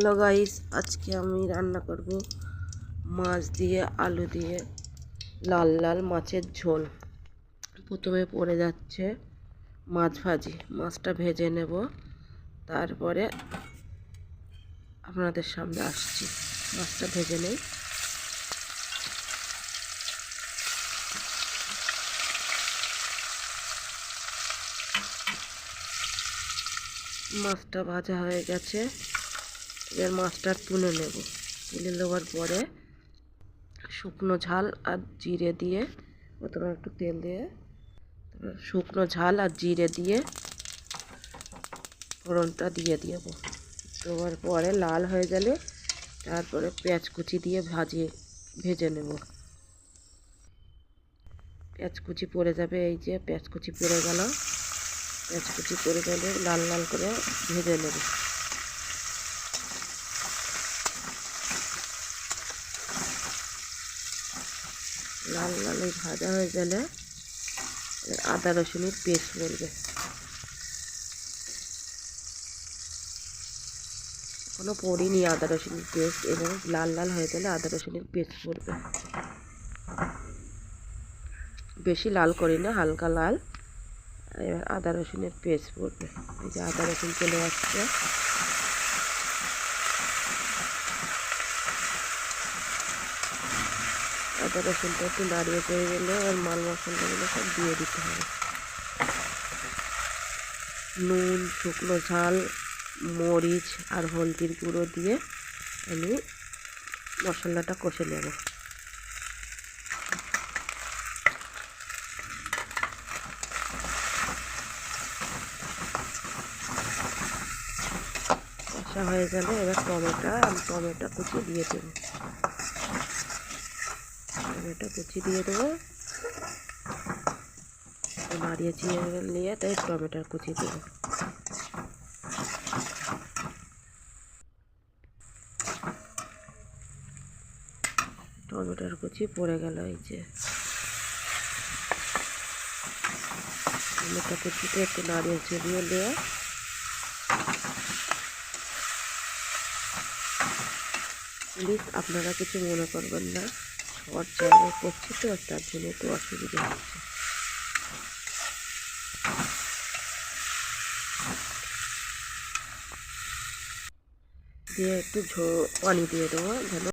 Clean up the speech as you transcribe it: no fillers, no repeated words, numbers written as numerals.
Hello guys, আজকে আমি রান্না করব মাছ দিয়ে আলু দিয়ে লাল লাল মাছের ঝোল। প্রথমে পড়ে যাচ্ছে মাছ ভাজি। মাছটা ভেজে নেব, তারপরে আপনাদের সামনে আসছি। মাছটা ভেজে নেই। মাছটা ভাজা হয়ে গেছে, এবার মাছটা তুলে নেব। তুলে নেওয়ার পরে শুকনো ঝাল আর জিরে দিয়ে, প্রথমে একটু তেল দিয়ে শুকনো ঝাল আর জিরে দিয়ে ফোড়নটা দিয়ে দেবো। দেওয়ার পরে লাল হয়ে গেলে তারপরে পেঁয়াজ কুচি দিয়ে ভেজে নেব। পেঁয়াজ কুচি পড়ে যাবে, এই যে পেঁয়াজ কুচি পড়ে গেল। পেঁয়াজ কুচি পড়ে গেলে লাল লাল করে ভেজে নেব। লাল লাল ভাজা হয়ে গেলে আদা রসুনের পেস্ট পড়বে। এখনো পড়িনি আদা রসুনের পেস্ট, এবং লাল লাল হয়ে গেলে আদা রসুনের পেস্ট পড়বে। বেশি লাল করি না, হালকা লাল। এবার আদা রসুনের পেস্ট পড়বে। এই যে আদা রসুন চলে আসছে। আদা রসুনটা একটু নাড়িয়ে পেয়ে গেলে আর মাল মশলাগুলো সব দিয়ে দিতে হবে। নুন, শুকনো ঝাল, মরিচ আর হলদির গুঁড়ো দিয়ে আমি মশলাটা কষে নেব। কষা হয়ে গেলে এবার টমেটো কুচি দিয়ে দেবো। টমেটো কুচি দিয়ে দেবো, নাড়িয়ে চিড়ে নিয়ে তাই টমেটোর কুচি দেবো। টমেটোর কুচি পড়ে গেল। এই যে টমেটো কুচিতে একটু নাড়িয়ে চিড়িয়ে নিয়ে প্লিজ আপনারা কিছু মনে করবেন না, শর্ট জায়গায় করছি তো, তার জন্য একটু অসুবিধা হচ্ছে। দিয়ে একটু পানি দিয়ে দেবো যেন